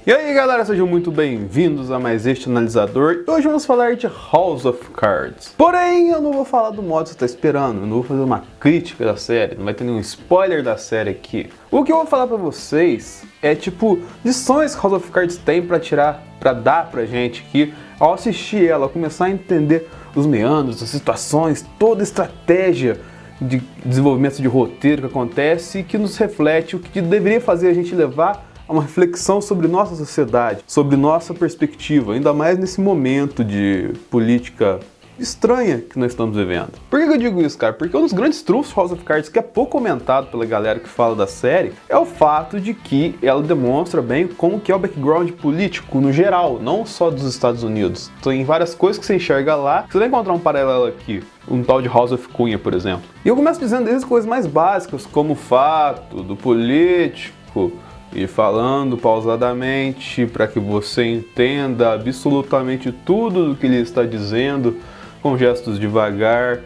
E aí galera, sejam muito bem-vindos a mais este analisador. Hoje vamos falar de House of Cards. Porém, eu não vou falar do modo que você está esperando, eu não vou fazer uma crítica da série, não vai ter nenhum spoiler da série aqui. O que eu vou falar pra vocês é tipo, lições que House of Cards tem pra tirar, pra dar pra gente aqui, ao assistir ela, ao começar a entender os meandros, as situações, toda a estratégia de desenvolvimento de roteiro que acontece e que nos reflete o que deveria fazer a gente levar a uma reflexão sobre nossa sociedade, sobre nossa perspectiva, ainda mais nesse momento de política estranha que nós estamos vivendo. Por que eu digo isso, cara? Porque um dos grandes trunfos de House of Cards, que é pouco comentado pela galera que fala da série, é o fato de que ela demonstra bem como que é o background político no geral, não só dos Estados Unidos. Tem várias coisas que você enxerga lá, você vai encontrar um paralelo aqui. Um tal de House of Cunha, por exemplo. E eu começo dizendo desde coisas mais básicas, como o fato do político, e falando pausadamente para que você entenda absolutamente tudo do que ele está dizendo, com gestos devagar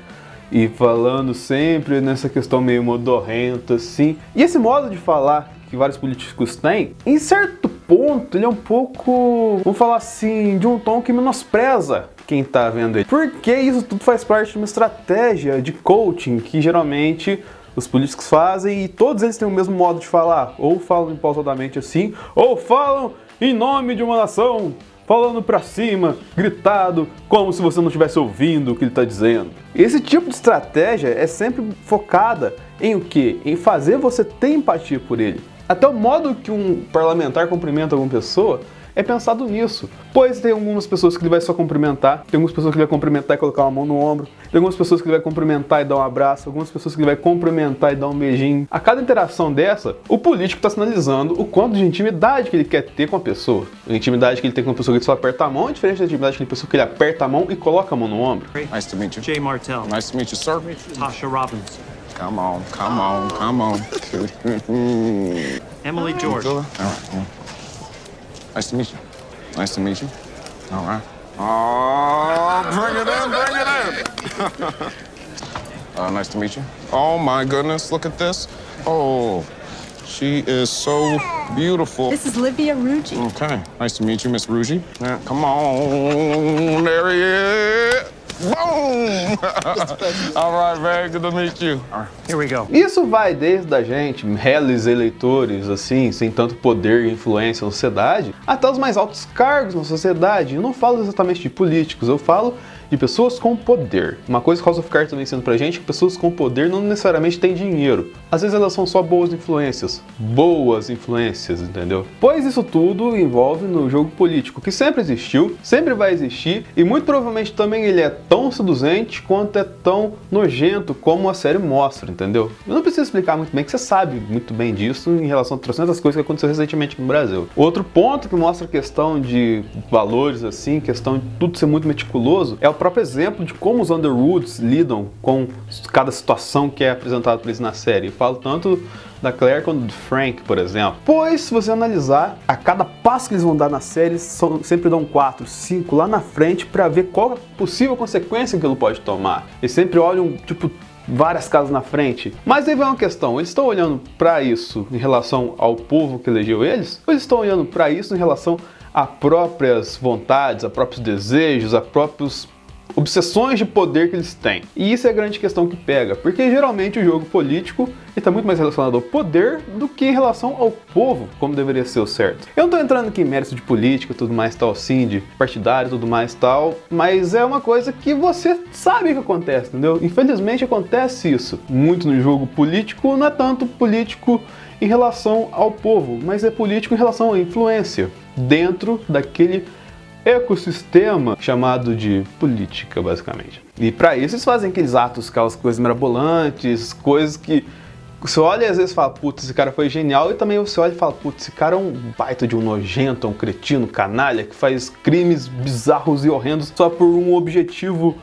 e falando sempre nessa questão meio modorrenta, assim. E esse modo de falar que vários políticos têm, em certo ponto, ele é um pouco, vamos falar assim, de um tom que menospreza quem tá vendo ele. Porque isso tudo faz parte de uma estratégia de coaching que geralmente os políticos fazem e todos eles têm o mesmo modo de falar. Ou falam pausadamente assim, ou falam em nome de uma nação, falando pra cima, gritado, como se você não estivesse ouvindo o que ele tá dizendo. Esse tipo de estratégia é sempre focada em o quê? Em fazer você ter empatia por ele. Até o modo que um parlamentar cumprimenta alguma pessoa é pensado nisso. Pois tem algumas pessoas que ele vai só cumprimentar, tem algumas pessoas que ele vai cumprimentar e colocar uma mão no ombro, tem algumas pessoas que ele vai cumprimentar e dar um abraço, algumas pessoas que ele vai cumprimentar e dar um beijinho. A cada interação dessa, o político está sinalizando o quanto de intimidade que ele quer ter com a pessoa. A intimidade que ele tem com uma pessoa que ele só aperta a mão é diferente da intimidade que ele tem com uma pessoa que ele aperta a mão e coloca a mão no ombro. Nice to meet you. Jay Martell. Nice to meet you, sir. Tasha Robbins. Come on, come on, come on. Emily George. All right. Nice to meet you. Nice to meet you. All right. Oh, bring it in. Nice to meet you. Oh my goodness, look at this. Oh, she is so beautiful. This is Livia Ruggi. Okay, nice to meet you, Miss Ruggi. Yeah, come on, there he is. Boom! All right, very good to meet you. All right. Here we go. Isso vai desde a gente, reles eleitores, assim, sem tanto poder e influência na sociedade, até os mais altos cargos na sociedade. Eu não falo exatamente de políticos, eu falo de pessoas com poder. Uma coisa que House of Cards está ensinando pra gente é que pessoas com poder não necessariamente têm dinheiro. Às vezes elas são só boas influências, entendeu? Pois isso tudo envolve no jogo político, que sempre existiu, sempre vai existir, e muito provavelmente também ele é tão seduzente quanto é tão nojento como a série mostra, entendeu? Eu não preciso explicar muito bem, que você sabe muito bem disso em relação a trocentas coisas que aconteceu recentemente no Brasil. Outro ponto que mostra a questão de valores, assim, questão de tudo ser muito meticuloso, é o próprio exemplo de como os Underwoods lidam com cada situação que é apresentada por eles na série. Eu falo tanto da Claire quanto do Frank, por exemplo. Pois, se você analisar, a cada passo que eles vão dar na série, sempre dão 4, 5 lá na frente para ver qual a possível consequência que ele pode tomar. Eles sempre olham, tipo, várias casas na frente. Mas aí vem uma questão, eles estão olhando para isso em relação ao povo que elegeu eles? Ou eles estão olhando para isso em relação a próprias vontades, a próprios desejos, a próprios obsessões de poder que eles têm? E isso é a grande questão que pega, porque geralmente o jogo político está muito mais relacionado ao poder do que em relação ao povo, como deveria ser o certo. Eu não estou entrando aqui em mérito de política, tudo mais tal, assim, de partidário, tudo mais tal, mas é uma coisa que você sabe que acontece, entendeu? Infelizmente acontece isso. Muito no jogo político, não é tanto político em relação ao povo, mas é político em relação à influência dentro daquele ecossistema chamado de política, basicamente. E para isso eles fazem aqueles atos, aquelas coisas mirabolantes, coisas que você olha e às vezes fala, putz, esse cara foi genial, e também você olha e fala, putz, esse cara é um baita de um nojento, um cretino, canalha, que faz crimes bizarros e horrendos só por um objetivo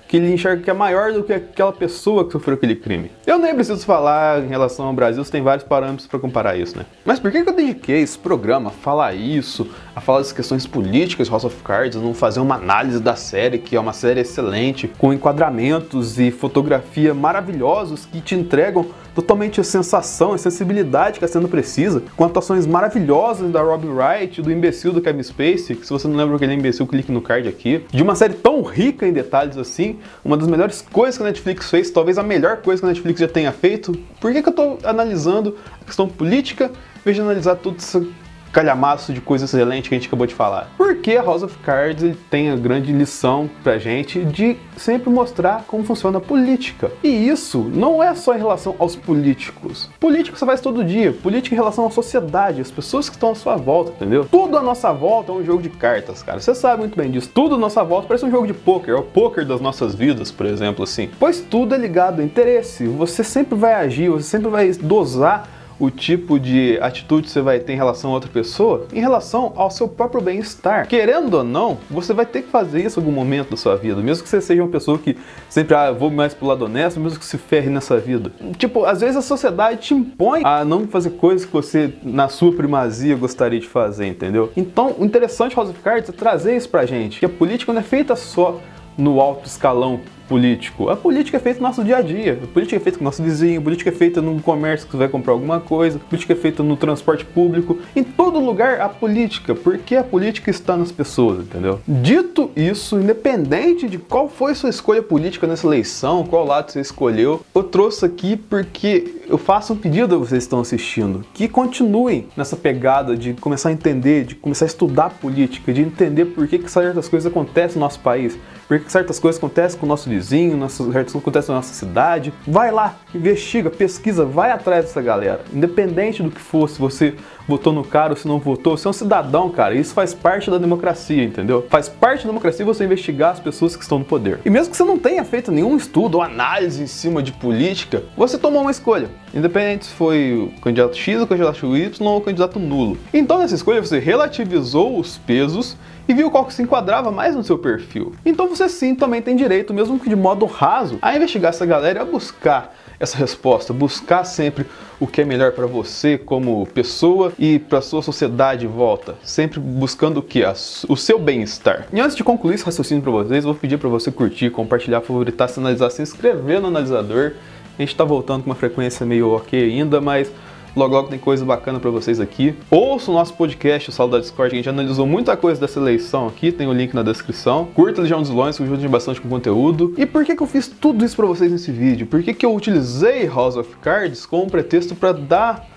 que ele enxerga que é maior do que aquela pessoa que sofreu aquele crime. Eu nem preciso falar em relação ao Brasil, você tem vários parâmetros para comparar isso, né? Mas por que eu dediquei esse programa a falar isso, a falar das questões políticas de House of Cards, a não fazer uma análise da série, que é uma série excelente, com enquadramentos e fotografia maravilhosos que te entregam totalmente a sensação, a sensibilidade que a cena precisa, com atuações maravilhosas da Robin Wright, do imbecil do Kevin Spacey, que se você não lembra aquele imbecil, clique no card aqui, de uma série tão rica em detalhes assim, uma das melhores coisas que a Netflix fez, talvez a melhor coisa que a Netflix já tenha feito. Por que eu tô analisando a questão política, em vez de analisar tudo isso calhamaço de coisa excelente que a gente acabou de falar? Porque a House of Cards ele tem a grande lição pra gente de sempre mostrar como funciona a política. E isso não é só em relação aos políticos. Política você faz todo dia. Política em relação à sociedade, as pessoas que estão à sua volta, entendeu? Tudo à nossa volta é um jogo de cartas, cara. Você sabe muito bem disso. Tudo à nossa volta parece um jogo de pôquer. É o pôquer das nossas vidas, por exemplo, assim. Pois tudo é ligado a interesse. Você sempre vai agir, você sempre vai dosar o tipo de atitude que você vai ter em relação a outra pessoa, em relação ao seu próprio bem-estar. Querendo ou não, você vai ter que fazer isso em algum momento da sua vida, mesmo que você seja uma pessoa que sempre, vou mais pro lado honesto, mesmo que se ferre nessa vida. Tipo, às vezes a sociedade te impõe a não fazer coisas que você, na sua primazia, gostaria de fazer, entendeu? Então, o interessante House of Cards é trazer isso pra gente, que a política não é feita só no alto escalão político. A política é feita no nosso dia a dia. A política é feita com o nosso vizinho, a política é feita no comércio que você vai comprar alguma coisa, a política é feita no transporte público. Em todo lugar há política, porque a política está nas pessoas, entendeu? Dito isso, independente de qual foi sua escolha política nessa eleição, qual lado você escolheu, eu trouxe aqui porque eu faço um pedido a vocês que estão assistindo, que continuem nessa pegada de começar a entender, de começar a estudar política, de entender por que certas coisas acontecem no nosso país, por que certas coisas acontecem com o nosso vizinho, certas coisas acontecem na nossa cidade. Vai lá, investiga, pesquisa, vai atrás dessa galera. Independente do que for, se você votou no cara ou se não votou, você é um cidadão, cara. Isso faz parte da democracia, entendeu? Faz parte da democracia você investigar as pessoas que estão no poder. E mesmo que você não tenha feito nenhum estudo ou análise em cima de política, você tomou uma escolha. Independente se foi o candidato X, o candidato Y ou o candidato nulo. Então nessa escolha você relativizou os pesos e viu qual que se enquadrava mais no seu perfil. Então você sim também tem direito, mesmo que de modo raso, a investigar essa galera e a buscar essa resposta, buscar sempre o que é melhor para você como pessoa e para sua sociedade em volta, sempre buscando o que? O seu bem-estar. E antes de concluir esse raciocínio para vocês, vou pedir para você curtir, compartilhar, favoritar, se analisar, se inscrever no analisador. A gente tá voltando com uma frequência meio ok ainda, mas logo logo tem coisa bacana pra vocês aqui. Ouça o nosso podcast, o Sala da Discord, que a gente analisou muita coisa dessa eleição aqui, tem o link na descrição. Curta Legião dos Vilões, que ajuda bastante com conteúdo. E por que eu fiz tudo isso pra vocês nesse vídeo? Por que eu utilizei House of Cards como pretexto pra dar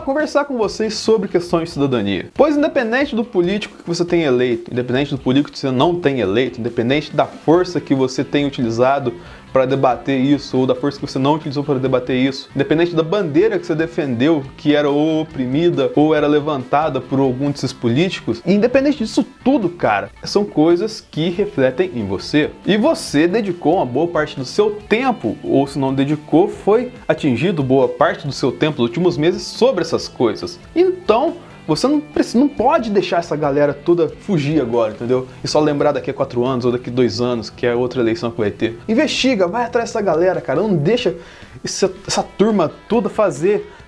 conversar com vocês sobre questões de cidadania? Pois independente do político que você tem eleito, independente do político que você não tem eleito, independente da força que você tem utilizado para debater isso, ou da força que você não utilizou para debater isso, independente da bandeira que você defendeu, que era ou oprimida ou era levantada por algum desses políticos, independente disso tudo, cara, são coisas que refletem em você. E você dedicou uma boa parte do seu tempo, ou se não dedicou, foi atingido boa parte do seu tempo nos últimos meses sobre essas coisas. Então, você não pode deixar essa galera toda fugir agora, entendeu? E só lembrar daqui a 4 anos ou daqui a 2 anos, que é outra eleição que vai ter. Investiga, vai atrás dessa galera, cara. Não deixa essa turma toda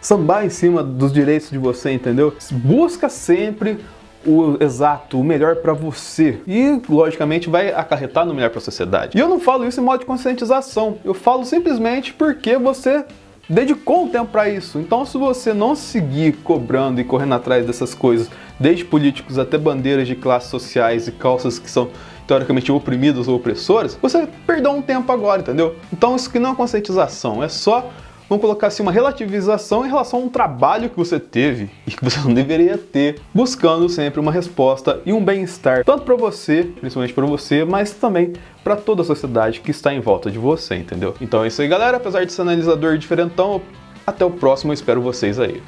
sambar em cima dos direitos de você, entendeu? Busca sempre o exato, o melhor pra você. E, logicamente, vai acarretar no melhor pra sociedade. E eu não falo isso em modo de conscientização. Eu falo simplesmente porque você dedicou um tempo para isso. Então, se você não seguir cobrando e correndo atrás dessas coisas, desde políticos até bandeiras de classes sociais e calças que são teoricamente oprimidas ou opressoras, você perdeu um tempo agora, entendeu? Então, isso que não é conscientização, é só, vamos colocar assim, uma relativização em relação a um trabalho que você teve e que você não deveria ter, buscando sempre uma resposta e um bem-estar, tanto para você, principalmente para você, mas também para toda a sociedade que está em volta de você, entendeu? Então é isso aí, galera. Apesar de ser analisador diferentão, até o próximo, eu espero vocês aí.